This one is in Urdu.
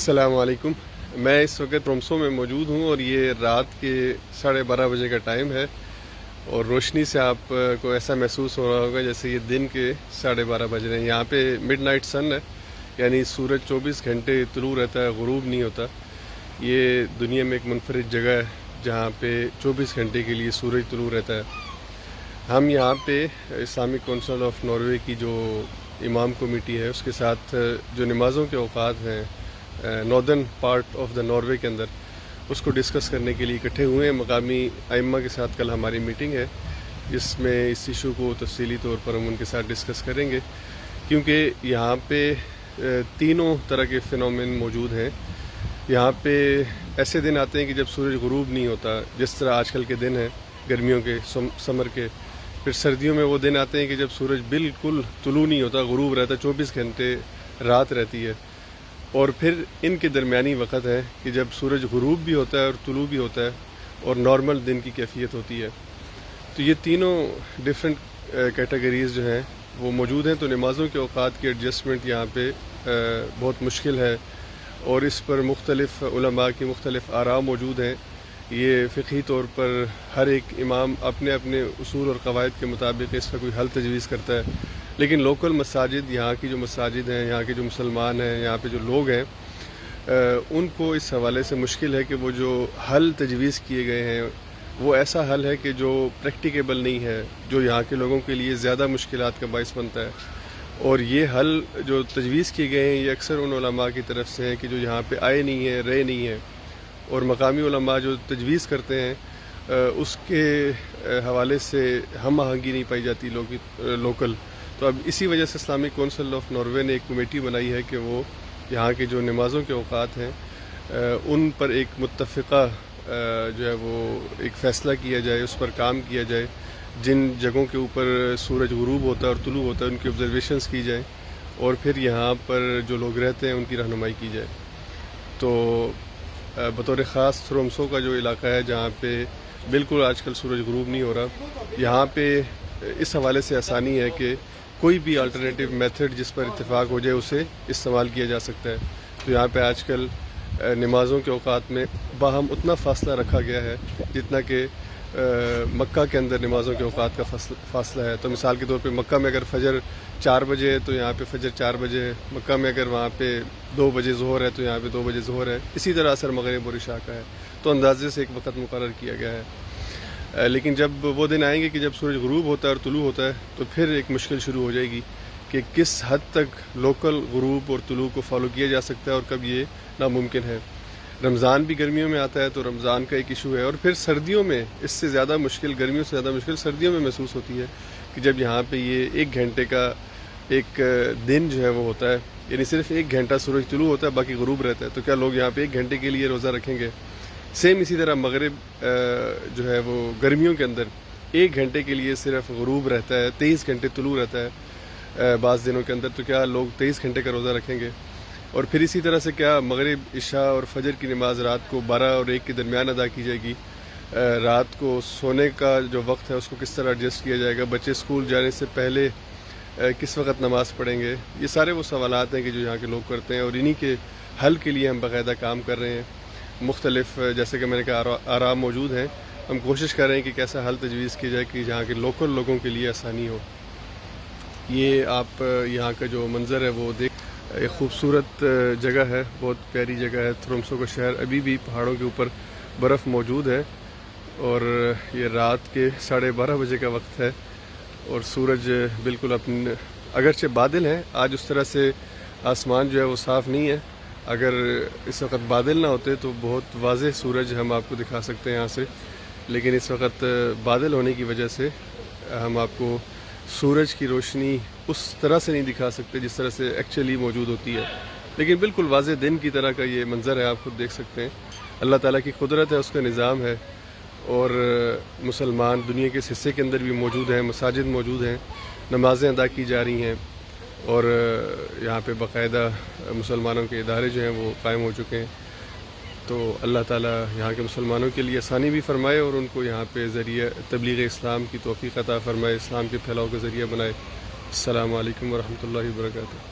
السلام علیکم۔ میں اس وقت رومسو میں موجود ہوں اور یہ رات کے 12:30 بجے کا ٹائم ہے اور روشنی سے آپ کو ایسا محسوس ہو رہا ہوگا جیسے یہ دن کے 12:30 بج رہے ہیں۔ یہاں پہ مڈ نائٹ سن ہے، یعنی سورج 24 گھنٹے طلوع رہتا ہے، غروب نہیں ہوتا۔ یہ دنیا میں ایک منفرد جگہ ہے جہاں پہ 24 گھنٹے کے لیے سورج طلوع رہتا ہے۔ ہم یہاں پہ اسلامک کونسل آف ناروے کی جو امام کمیٹی ہے اس کے ساتھ جو نمازوں کے اوقات ہیں northern part of the Norway کے اندر، اس کو ڈسکس کرنے کے لیے اکٹھے ہوئے ہیں۔ مقامی ائمہ کے ساتھ کل ہماری میٹنگ ہے جس میں اس ایشو کو تفصیلی طور پر ہم ان کے ساتھ ڈسکس کریں گے، کیونکہ یہاں پہ تینوں طرح کے فینومین موجود ہیں۔ یہاں پہ ایسے دن آتے ہیں کہ جب سورج غروب نہیں ہوتا، جس طرح آج کل کے دن ہیں گرمیوں کے، سمر کے۔ پھر سردیوں میں وہ دن آتے ہیں کہ جب سورج بالکل طلوع نہیں ہوتا، غروب رہتا ہے، 24 گھنٹے رات رہتی ہے۔ اور پھر ان کے درمیانی وقت ہے کہ جب سورج غروب بھی ہوتا ہے اور طلوع بھی ہوتا ہے اور نارمل دن کی کیفیت ہوتی ہے۔ تو یہ تینوں ڈیفرنٹ کیٹیگریز جو ہیں وہ موجود ہیں۔ تو نمازوں کے اوقات کی ایڈجسٹمنٹ یہاں پہ بہت مشکل ہے اور اس پر مختلف علماء کی مختلف آراء موجود ہیں۔ یہ فقہی طور پر ہر ایک امام اپنے اپنے اصول اور قواعد کے مطابق اس کا کوئی حل تجویز کرتا ہے، لیکن لوکل مساجد، یہاں کی جو مساجد ہیں، یہاں کے جو مسلمان ہیں، یہاں پہ جو لوگ ہیں، ان کو اس حوالے سے مشکل ہے کہ وہ جو حل تجویز کیے گئے ہیں وہ ایسا حل ہے کہ جو پریکٹیکیبل نہیں ہے، جو یہاں کے لوگوں کے لیے زیادہ مشکلات کا باعث بنتا ہے۔ اور یہ حل جو تجویز کیے گئے ہیں یہ اکثر ان علماء کی طرف سے ہیں کہ جو یہاں پہ آئے نہیں ہیں، رہے نہیں ہیں، اور مقامی علماء جو تجویز کرتے ہیں اس کے حوالے سے ہم آہنگی نہیں پائی جاتی لوکل۔ تو اب اسی وجہ سے اسلامک کونسل آف ناروے نے ایک کمیٹی بنائی ہے کہ وہ یہاں کے جو نمازوں کے اوقات ہیں ان پر ایک متفقہ جو ہے وہ ایک فیصلہ کیا جائے، اس پر کام کیا جائے۔ جن جگہوں کے اوپر سورج غروب ہوتا ہے اور طلوع ہوتا ہے ان کی آبزرویشنز کی جائیں اور پھر یہاں پر جو لوگ رہتے ہیں ان کی رہنمائی کی جائے۔ تو بطور خاص رومسو کا جو علاقہ ہے جہاں پہ بالکل آج کل سورج غروب نہیں ہو رہا، یہاں پہ اس حوالے سے آسانی ہے کہ کوئی بھی الٹرنیٹیو میتھڈ جس پر اتفاق ہو جائے اسے استعمال کیا جا سکتا ہے۔ تو یہاں پہ آج کل نمازوں کے اوقات میں باہم اتنا فاصلہ رکھا گیا ہے جتنا کہ مکہ کے اندر نمازوں کے اوقات کا فاصلہ ہے۔ تو مثال کے طور پہ مکہ میں اگر فجر 4 بجے ہے تو یہاں پہ فجر 4 بجے ہے، مکہ میں اگر وہاں پہ 2 بجے ظہر ہے تو یہاں پہ 2 بجے ظہر ہے، اسی طرح عصر مغرب اور عشاء کا ہے۔ تو اندازے سے ایک وقت مقرر کیا گیا ہے، لیکن جب وہ دن آئیں گے کہ جب سورج غروب ہوتا ہے اور طلوع ہوتا ہے تو پھر ایک مشکل شروع ہو جائے گی کہ کس حد تک لوکل غروب اور طلوع کو فالو کیا جا سکتا ہے اور کب یہ ناممکن ہے۔ رمضان بھی گرمیوں میں آتا ہے تو رمضان کا ایک ایشو ہے، اور پھر سردیوں میں اس سے زیادہ مشکل، گرمیوں سے زیادہ مشکل سردیوں میں محسوس ہوتی ہے کہ جب یہاں پہ یہ 1 گھنٹے کا ایک دن جو ہے وہ ہوتا ہے، یعنی صرف 1 گھنٹہ سورج طلوع ہوتا ہے، باقی غروب رہتا ہے۔ تو کیا لوگ یہاں پہ 1 گھنٹے کے لیے روزہ رکھیں گے؟ سیم اسی طرح مغرب جو ہے وہ گرمیوں کے اندر 1 گھنٹے کے لیے صرف غروب رہتا ہے، 23 گھنٹے طلوع رہتا ہے بعض دنوں کے اندر۔ تو کیا لوگ 23 گھنٹے کا روزہ رکھیں گے؟ اور پھر اسی طرح سے کیا مغرب، عشاء اور فجر کی نماز رات کو 12 اور 1 کے درمیان ادا کی جائے گی؟ رات کو سونے کا جو وقت ہے اس کو کس طرح ایڈجسٹ کیا جائے گا؟ بچے اسکول جانے سے پہلے کس وقت نماز پڑھیں گے؟ یہ سارے وہ سوالات ہیں کہ جو یہاں کے لوگ کرتے ہیں، اور انہی کے حل کے لیے ہم باقاعدہ کام کر رہے ہیں۔ مختلف جیسے کہ میں نے کہا آراء موجود ہیں، ہم کوشش کر رہے ہیں کہ کیسا حل تجویز کیا جائے کہ جہاں کے لوکل لوگوں کے لیے آسانی ہو۔ یہ آپ یہاں کا جو منظر ہے وہ دیکھ، ایک خوبصورت جگہ ہے، بہت پیاری جگہ ہے۔ رومسو کا شہر ابھی بھی پہاڑوں کے اوپر برف موجود ہے، اور یہ رات کے 12:30 بجے کا وقت ہے اور سورج بالکل اپنے، اگرچہ بادل ہیں آج، اس طرح سے آسمان جو ہے وہ صاف نہیں ہے۔ اگر اس وقت بادل نہ ہوتے تو بہت واضح سورج ہم آپ کو دکھا سکتے ہیں یہاں سے، لیکن اس وقت بادل ہونے کی وجہ سے ہم آپ کو سورج کی روشنی اس طرح سے نہیں دکھا سکتے جس طرح سے ایکچولی موجود ہوتی ہے، لیکن بالکل واضح دن کی طرح کا یہ منظر ہے، آپ خود دیکھ سکتے ہیں۔ اللہ تعالیٰ کی قدرت ہے، اس کا نظام ہے، اور مسلمان دنیا کے اس حصے کے اندر بھی موجود ہیں، مساجد موجود ہیں، نمازیں ادا کی جا رہی ہیں، اور یہاں پہ باقاعدہ مسلمانوں کے ادارے جو ہیں وہ قائم ہو چکے ہیں۔ تو اللہ تعالیٰ یہاں کے مسلمانوں کے لیے آسانی بھی فرمائے اور ان کو یہاں پہ ذریعہ تبلیغ اسلام کی توفیق عطا فرمائے، اسلام کے پھیلاؤ کا ذریعہ بنائے۔ السلام علیکم ورحمۃ اللہ وبرکاتہ۔